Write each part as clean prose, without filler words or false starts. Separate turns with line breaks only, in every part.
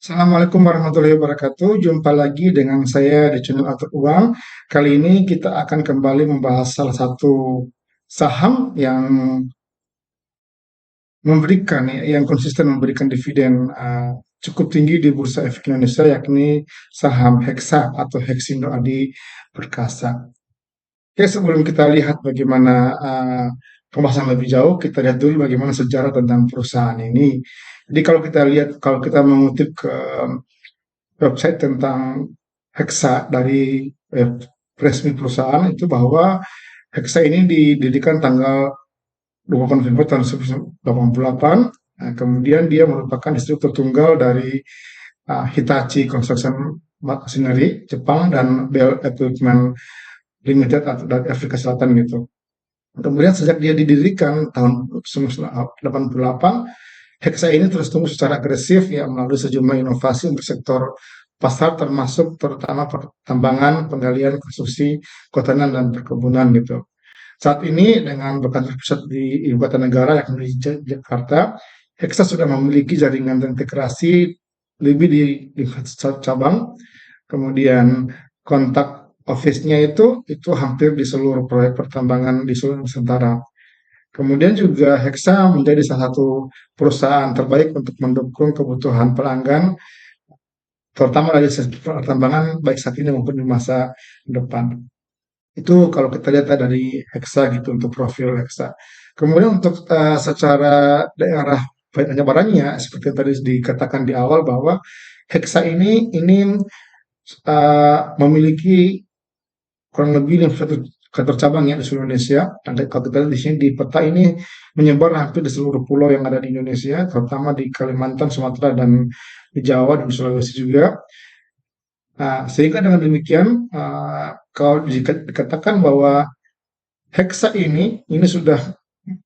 Assalamualaikum warahmatullahi wabarakatuh. Jumpa lagi dengan saya di channel Atur Uang. Kali ini kita akan kembali membahas salah satu saham yang yang konsisten memberikan dividen cukup tinggi di Bursa Efek Indonesia, yakni saham Hexa atau Hexindo Adi Perkasa. Oke, sebelum kita lihat bagaimana pembahasan lebih jauh, kita lihat dulu bagaimana sejarah tentang perusahaan ini. Jadi kalau kita mengutip ke website tentang Hexa dari web resmi perusahaan itu bahwa Hexa ini didirikan tanggal 28 Februari tahun 1988. Nah, kemudian dia merupakan distributor tunggal dari Hitachi Construction Machinery Jepang dan Bell Equipment Limited atau dari Afrika Selatan gitu. Kemudian sejak dia didirikan tahun 1988, Hexa ini terus tumbuh secara agresif ya melalui sejumlah inovasi untuk sektor pasar termasuk terutama pertambangan, penggalian, konstruksi, kehutanan dan perkebunan gitu. Saat ini dengan berkantor pusat di ibu kota negara yakni di Jakarta, Hexa sudah memiliki jaringan integrasi lebih di cabang, kemudian kontak office-nya itu hampir di seluruh proyek pertambangan di seluruh Nusantara. Kemudian juga Hexa menjadi salah satu perusahaan terbaik untuk mendukung kebutuhan pelanggan, terutama dari sisi pertambangan baik saat ini maupun di masa depan. Itu kalau kita lihat dari Hexa gitu untuk profil Hexa. Kemudian untuk secara daerah penyebarannya seperti yang tadi dikatakan di awal bahwa Hexa ini memiliki kurang lebih 51 kantor cabang ya di seluruh Indonesia. Dan kalau kita lihat di sini di peta ini menyebar hampir di seluruh pulau yang ada di Indonesia, terutama di Kalimantan, Sumatera, dan di Jawa dan Sulawesi juga. Nah, sehingga dengan demikian, kalau dikatakan bahwa Hexa ini sudah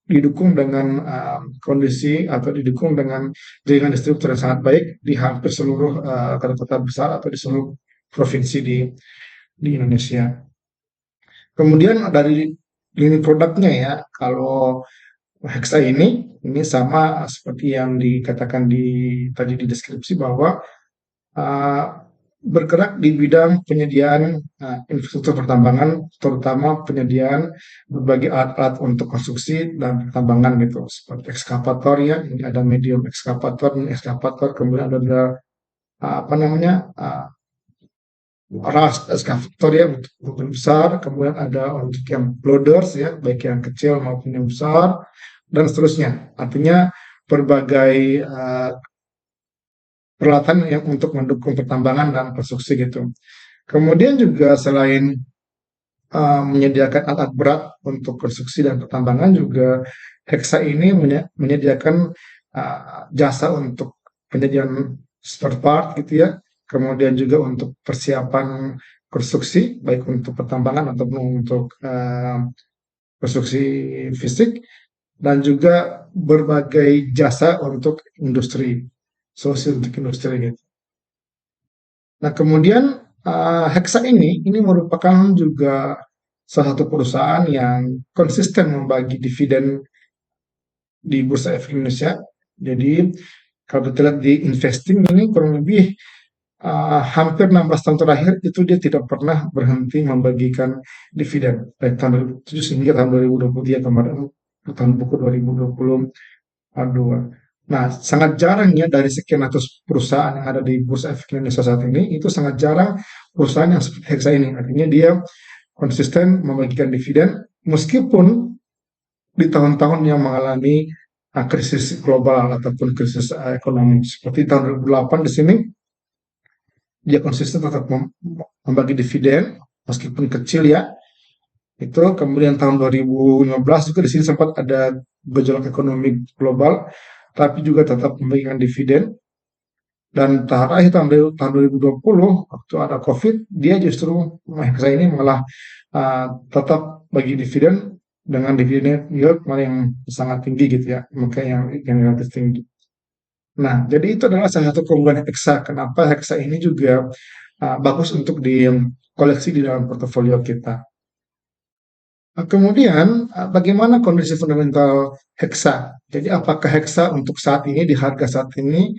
didukung dengan kondisi atau didukung dengan jaringan distributor yang sangat baik di hampir seluruh kota-kota besar atau di seluruh provinsi di Indonesia. Kemudian dari lini produknya ya, kalau Hexa ini sama seperti yang dikatakan tadi di deskripsi bahwa uh, bergerak di bidang penyediaan infrastruktur pertambangan, terutama penyediaan berbagai alat-alat untuk konstruksi dan pertambangan gitu, seperti ekskavator ya, ini ada medium ekskavator, mini ekskavator, kemudian ada apa namanya ras ekskavator ya untuk ukuran besar, kemudian ada untuk yang loaders ya, baik yang kecil maupun yang besar, dan seterusnya. Artinya berbagai peralatan yang untuk mendukung pertambangan dan konstruksi gitu. Kemudian juga selain menyediakan alat berat untuk konstruksi dan pertambangan juga Hexa ini menyediakan jasa untuk penyediaan spare part gitu ya, kemudian juga untuk persiapan konstruksi baik untuk pertambangan ataupun untuk konstruksi fisik dan juga berbagai jasa untuk industri, solusi untuk industri gitu. Nah, kemudian Hexa ini merupakan juga salah satu perusahaan yang konsisten membagi dividen di Bursa Efek Indonesia. Jadi kalau kita lihat di investing ini kurang lebih hampir 16 tahun terakhir itu dia tidak pernah berhenti membagikan dividen dari tahun 2007 hingga tahun 2023 kemarin, tahun buku 2022. Nah, sangat jarang ya dari sekian ratus perusahaan yang ada di Bursa Efek Indonesia saat ini, itu sangat jarang perusahaan yang seperti Hexa ini. Artinya dia konsisten membagikan dividen meskipun di tahun-tahun yang mengalami krisis global ataupun krisis ekonomi. Seperti tahun 2008 di sini, dia konsisten tetap membagi dividen meskipun kecil ya. Itu kemudian tahun 2015 juga di sini sempat ada gejolak ekonomi global, tapi juga tetap memberikan dividen. Dan terakhir tahun 2020 waktu ada COVID, dia justru saya ini malah tetap bagi dividen dengan dividen yield yang sangat tinggi gitu ya, makanya yang relatif tinggi. Nah, jadi itu adalah salah satu keunggulan Hexa. Kenapa Hexa ini juga bagus untuk di koleksi di dalam portofolio kita. Kemudian, bagaimana kondisi fundamental Hexa? Jadi apakah Hexa untuk saat ini, di harga saat ini,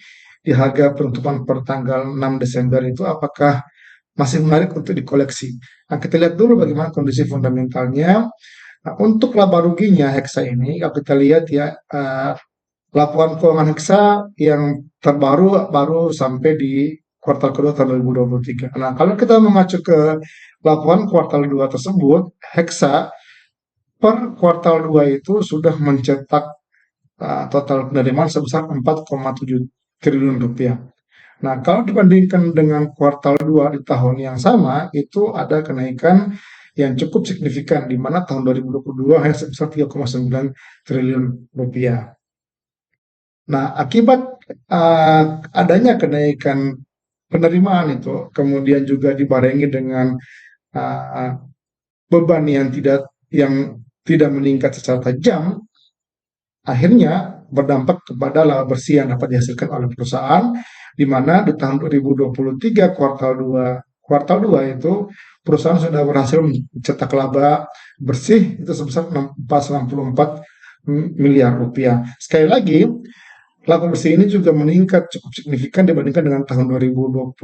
di harga penutupan per tanggal 6 Desember itu apakah masih menarik untuk dikoleksi. Nah, kita lihat dulu bagaimana kondisi fundamentalnya. Nah, untuk laba ruginya Hexa ini, kalau kita lihat ya, laporan keuangan Hexa yang terbaru baru sampai di kuartal kedua tahun 2023. Nah, kalau kita mengacu ke laporan kuartal 2 tersebut, Hexa per kuartal 2 itu sudah mencetak total penerimaan sebesar 4,7 triliun rupiah. Nah, kalau dibandingkan dengan kuartal 2 di tahun yang sama, itu ada kenaikan yang cukup signifikan, di mana tahun 2022 hanya sebesar 3,9 triliun rupiah. Nah, akibat adanya kenaikan penerimaan itu, kemudian juga dibarengi dengan uh, beban yang tidak meningkat secara tajam, akhirnya berdampak kepada laba bersih yang dapat dihasilkan oleh perusahaan, di mana di tahun 2023 kuartal 2 itu perusahaan sudah berhasil mencetak laba bersih itu sebesar 464 miliar rupiah. Sekali lagi, laba bersih ini juga meningkat cukup signifikan dibandingkan dengan tahun 2022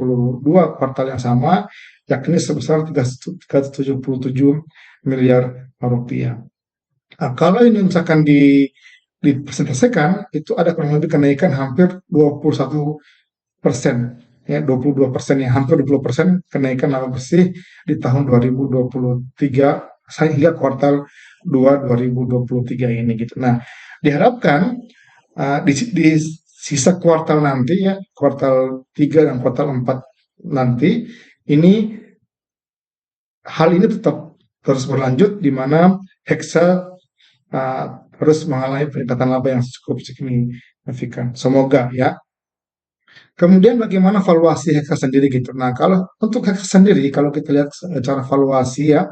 kuartal yang sama, yakni sebesar 377 miliar rupiah. Nah, kalau ini misalkan dipresentasikan, itu ada kurang lebih kenaikan hampir 21%, ya 22%, ya hampir 20% kenaikan laba bersih di tahun 2023 hingga kuartal 2 2023 ini gitu. Nah, diharapkan di sisa kuartal nanti ya, kuartal 3 dan kuartal 4 nanti, ini hal ini tetap terus berlanjut di mana Hexa terus mengalami peningkatan laba yang cukup signifikan. Semoga ya. Kemudian bagaimana valuasi Hexa sendiri gitu. Nah, kalau untuk Hexa sendiri, kalau kita lihat cara valuasi ya,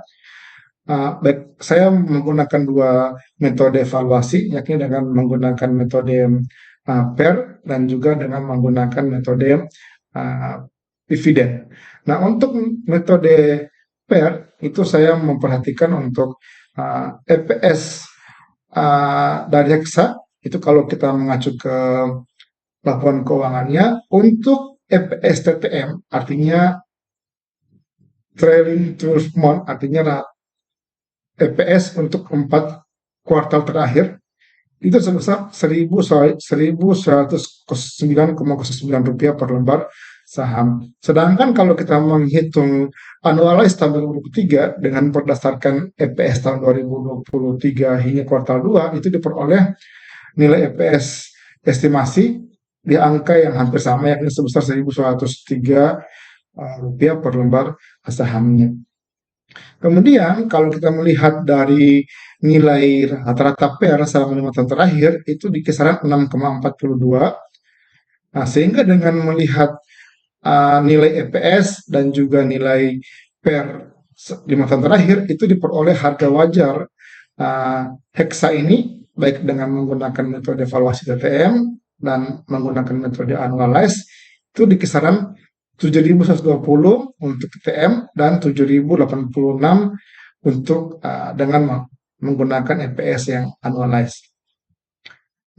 baik saya menggunakan dua metode valuasi, yakni dengan menggunakan metode PER dan juga dengan menggunakan metode dividen. Nah, untuk metode PER itu saya memperhatikan untuk EPS dari Hexa itu kalau kita mengacu ke laporan keuangannya, untuk EPS TTM artinya trailing 12 month, artinya EPS untuk 4 kuartal terakhir itu sebesar 1.109,09 rupiah per lembar saham. Sedangkan kalau kita menghitung annualized tahun 2023 dengan berdasarkan EPS tahun 2023 hingga kuartal 2 itu diperoleh nilai EPS estimasi di angka yang hampir sama, yakni sebesar 1.103 rupiah per lembar sahamnya. Kemudian kalau kita melihat dari nilai rata-rata PER selama 5 tahun terakhir itu di kisaran 6,42. Nah, sehingga dengan melihat nilai EPS dan juga nilai PER 5 tahun terakhir itu diperoleh harga wajar Hexa ini baik dengan menggunakan metode valuasi TTM dan menggunakan metode annualized itu di kisaran 7.120 untuk TTM dan 7.086 untuk dengan menggunakan EPS yang annualized.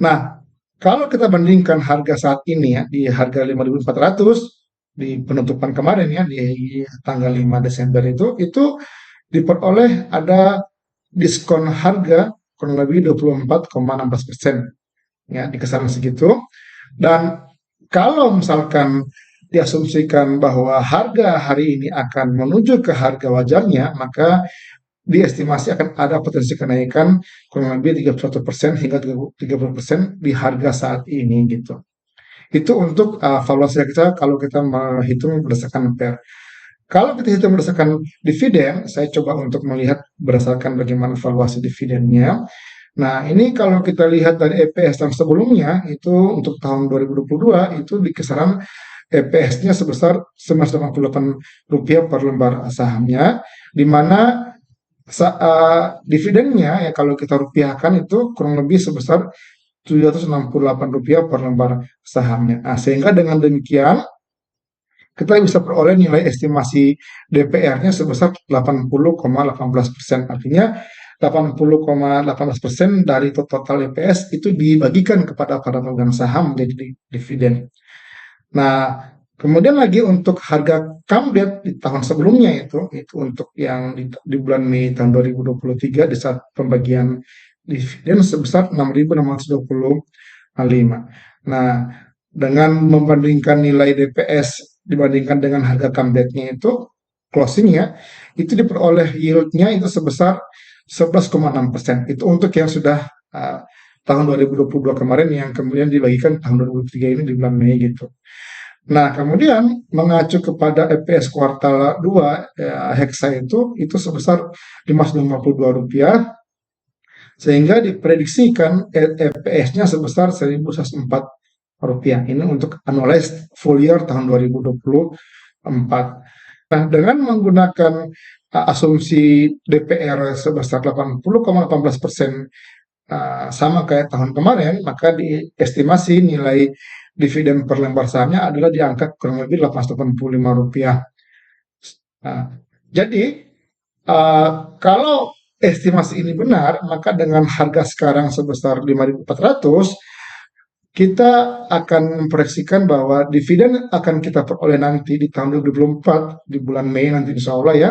Nah, kalau kita bandingkan harga saat ini ya di harga 5.400 di penutupan kemarin ya di tanggal 5 Desember itu diperoleh ada diskon harga kurang lebih 24,16% ya di kisaran segitu. Dan kalau misalkan diasumsikan bahwa harga hari ini akan menuju ke harga wajarnya, maka diestimasi akan ada potensi kenaikan kurang lebih 31% hingga 30% di harga saat ini gitu. Itu untuk valuasi kita kalau kita menghitung berdasarkan PER. Kalau kita hitung berdasarkan dividen, saya coba untuk melihat berdasarkan bagaimana valuasi dividennya. Nah, ini kalau kita lihat dari EPS tahun sebelumnya, itu untuk tahun 2022, itu di kisaran EPS-nya sebesar Rp988 per lembar sahamnya, di mana dividennya, ya kalau kita rupiahkan itu kurang lebih sebesar Rp768 per lembar sahamnya. Nah, sehingga dengan demikian, kita bisa peroleh nilai estimasi DPR-nya sebesar 80,18%. Artinya 80,18% dari total EPS itu dibagikan kepada para pemegang saham menjadi dividen. Nah, kemudian lagi untuk harga Camdet di tahun sebelumnya itu untuk yang di bulan Mei tahun 2023 di saat pembagian dividen sebesar 6.625. Nah, dengan membandingkan nilai DPS dibandingkan dengan harga Camdetnya itu closingnya itu diperoleh yieldnya itu sebesar 11,6%. Itu untuk yang sudah tahun 2022 kemarin yang kemudian dibagikan tahun 2023 ini di bulan Mei gitu. Nah, kemudian mengacu kepada EPS kuartal 2 Hexa itu sebesar Rp552 sehingga diprediksikan EPS-nya sebesar Rp1.104. Ini untuk annualized full year tahun 2024. Nah, dengan menggunakan asumsi DPR sebesar 80,18% sama kayak tahun kemarin, maka diestimasi nilai dividen per lembar sahamnya adalah di angka kurang lebih Rp885. Nah, jadi uh, kalau estimasi ini benar, maka dengan harga sekarang sebesar 5.400, kita akan memproyeksikan bahwa dividen akan kita peroleh nanti di tahun 2024 di bulan Mei nanti insya Allah ya,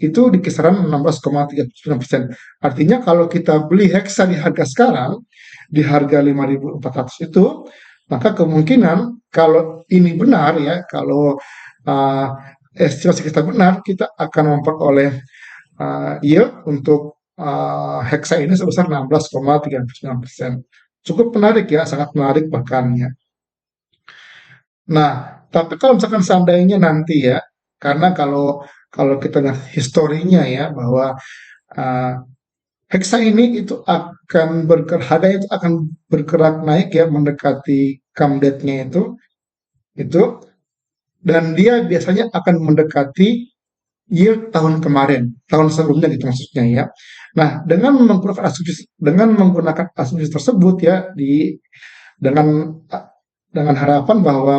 itu di kisaran 16,39%. Artinya kalau kita beli Hexa di harga sekarang, di harga 5.400 itu, maka kemungkinan kalau ini benar ya, kalau uh, estimasi kita benar, kita akan memperoleh yield untuk Hexa ini sebesar 16,39%. Cukup menarik ya, sangat menarik bahkan ya. Nah, tapi kalau misalkan seandainya nanti ya, karena kalau kalau kita lihat historinya ya bahwa uh, Hexa ini itu akan bergerak, harganya itu akan bergerak naik ya mendekati Camdet-nya itu dan dia biasanya akan mendekati yield tahun kemarin, tahun sebelumnya gitu maksudnya ya. Nah, dengan menggunakan asumsi tersebut ya dengan dengan harapan bahwa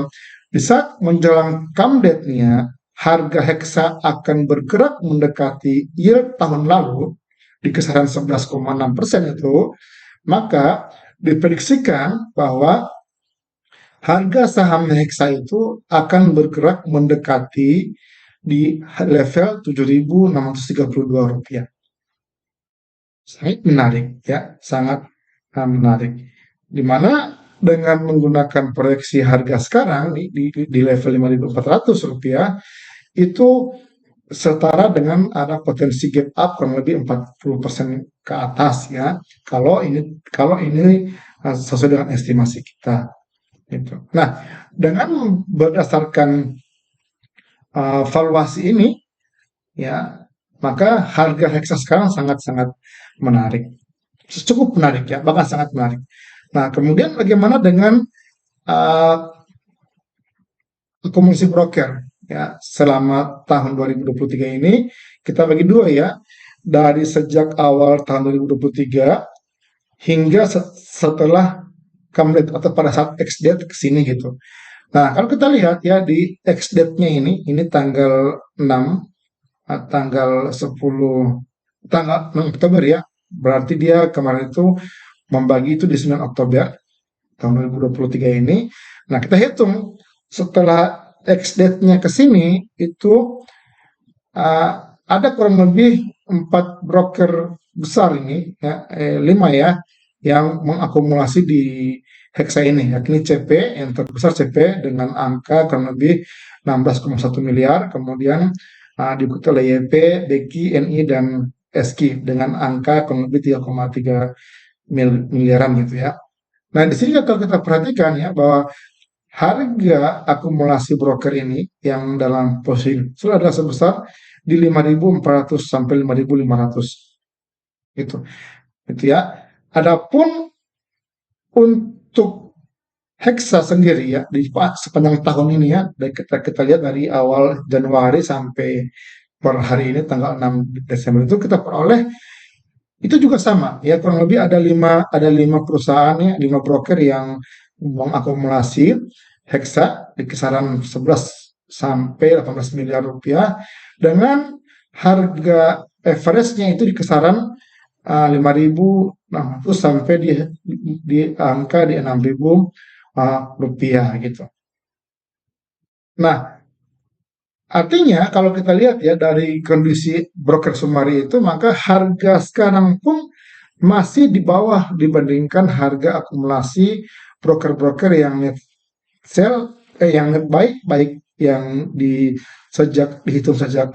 di saat menjelang Camdet-nya harga Hexa akan bergerak mendekati yield tahun lalu di kisaran 11,6% itu, maka diprediksikan bahwa harga saham Hexa itu akan bergerak mendekati di level Rp7.632. Sangat menarik ya, sangat menarik. Di mana dengan menggunakan proyeksi harga sekarang di level Rp5.400 itu setara dengan ada potensi gap up kurang lebih 40% ke atas ya. Kalau ini sesuai dengan estimasi kita gitu. Nah, dengan berdasarkan valuasi ini ya, maka harga Hexa sekarang sangat-sangat menarik. Cukup menarik ya, bahkan sangat menarik. Nah, kemudian bagaimana dengan uh, akumulasi broker ya selama tahun 2023 ini kita bagi dua ya, dari sejak awal tahun 2023 hingga setelah Camdet atau pada saat X date ke sini gitu. Nah, kalau kita lihat ya di X date-nya ini tanggal 6, tanggal 10, tanggal 6 Oktober ya. Berarti dia kemarin itu membagi itu di 9 Oktober tahun 2023 ini. Nah, kita hitung setelah X date-nya ke sini itu uh, ada kurang lebih 4 broker besar ini ya, 5 ya yang mengakumulasi di Hexa ini, yakni CP yang terbesar CP dengan angka kurang lebih 16,1 miliar, kemudian diikuti oleh YP, BQ, NI, dan SQ dengan angka kurang lebih 3,3 miliaran gitu ya. Nah, di sini kalau kita perhatikan ya bahwa harga akumulasi broker ini yang dalam posisi sudah adalah sebesar di 5.400 sampai 5.500 itu ya. Adapun untuk Hexa sendiri ya di sepanjang tahun ini ya, kita lihat dari awal Januari sampai per hari ini tanggal 6 Desember itu kita peroleh itu juga sama ya, kurang lebih ada lima perusahaan ya, 5 broker yang mengakumulasi Hexa di kisaran 11 sampai 18 miliar rupiah dengan harga average-nya itu di kisaran 5.600 sampai di angka di 6.000 rupiah gitu. Nah, artinya kalau kita lihat ya dari kondisi broker Sumari itu, maka harga sekarang pun masih di bawah dibandingkan harga akumulasi broker-broker yang net sell, yang net buy, baik yang dihitung sejak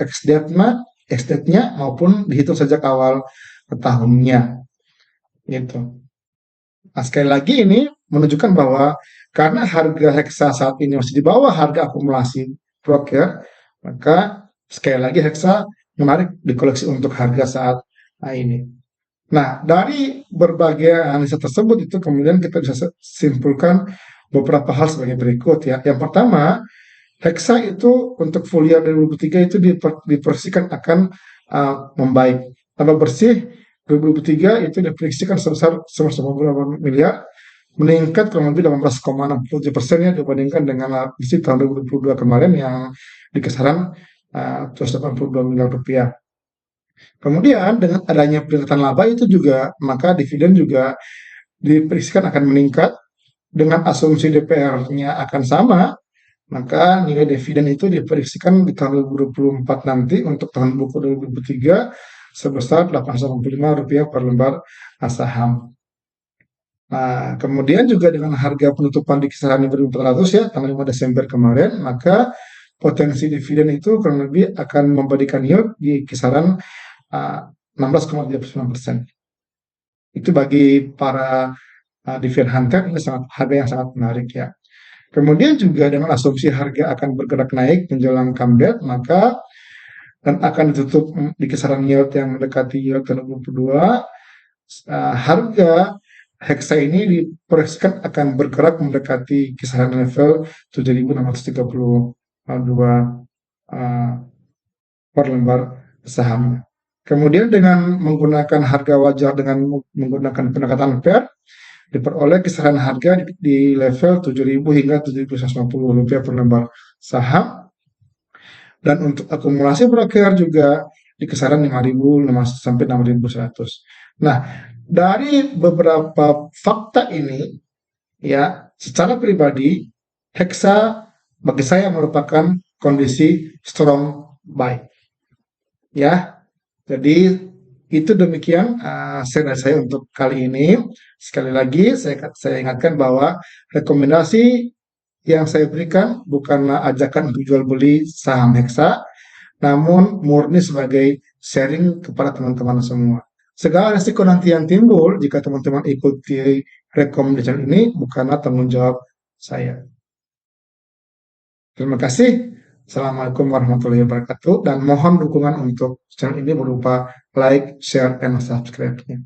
ex-date-nya maupun dihitung sejak awal tahunnya gitu. Nah, sekali lagi ini menunjukkan bahwa karena harga Hexa saat ini masih di bawah harga akumulasi broker, maka sekali lagi Hexa menarik dikoleksi untuk harga saat ini. Nah, dari berbagai analisa tersebut itu kemudian kita bisa simpulkan beberapa hal sebagai berikut ya. Yang pertama, Hexa itu untuk full year 2023 itu diprediksikan akan membaik. Laba bersih 2023 itu diprediksikan sebesar 198 miliar, meningkat kurang lebih 18,67% ya dibandingkan dengan bersih tahun 2022 kemarin yang di kisaran 182 miliar rupiah. Kemudian dengan adanya peningkatan laba itu juga maka dividen juga diprediksikan akan meningkat dengan asumsi DPR-nya akan sama, maka nilai dividen itu diprediksikan di tahun 2024 nanti untuk tahun buku 2023 sebesar Rp885 per lembar saham. Nah, kemudian juga dengan harga penutupan di kisaran 5.400 ya, tanggal 5 Desember kemarin, maka potensi dividen itu kurang lebih akan memberikan yield di kisaran 16,39%. Itu bagi para dividen hunter ini sangat harga yang sangat menarik ya. Kemudian juga dengan asumsi harga akan bergerak naik menjelang comeback, maka dan akan ditutup di kisaran yield yang mendekati yield tahun 2022, harga Hexa ini diproyeksikan akan bergerak mendekati kisaran level 7.632 per lembar sahamnya. Kemudian dengan menggunakan harga wajar dengan menggunakan pendekatan fair, diperoleh kisaran harga di level 7.000 hingga 7.150 rupiah per lembar saham, dan untuk akumulasi broker juga di kisaran 5.000 sampai 6.100. Nah, dari beberapa fakta ini ya, secara pribadi Hexa bagi saya merupakan kondisi strong buy ya. Jadi itu demikian share dari saya untuk kali ini. Sekali lagi saya ingatkan bahwa rekomendasi yang saya berikan bukanlah ajakan untuk jual beli saham Hexa, namun murni sebagai sharing kepada teman-teman semua. Segala risiko nanti yang timbul jika teman-teman ikuti rekomendasi ini bukanlah tanggung jawab saya. Terima kasih. Assalamualaikum warahmatullahi wabarakatuh. Dan mohon dukungan untuk channel ini berupa like, share, dan subscribe-nya.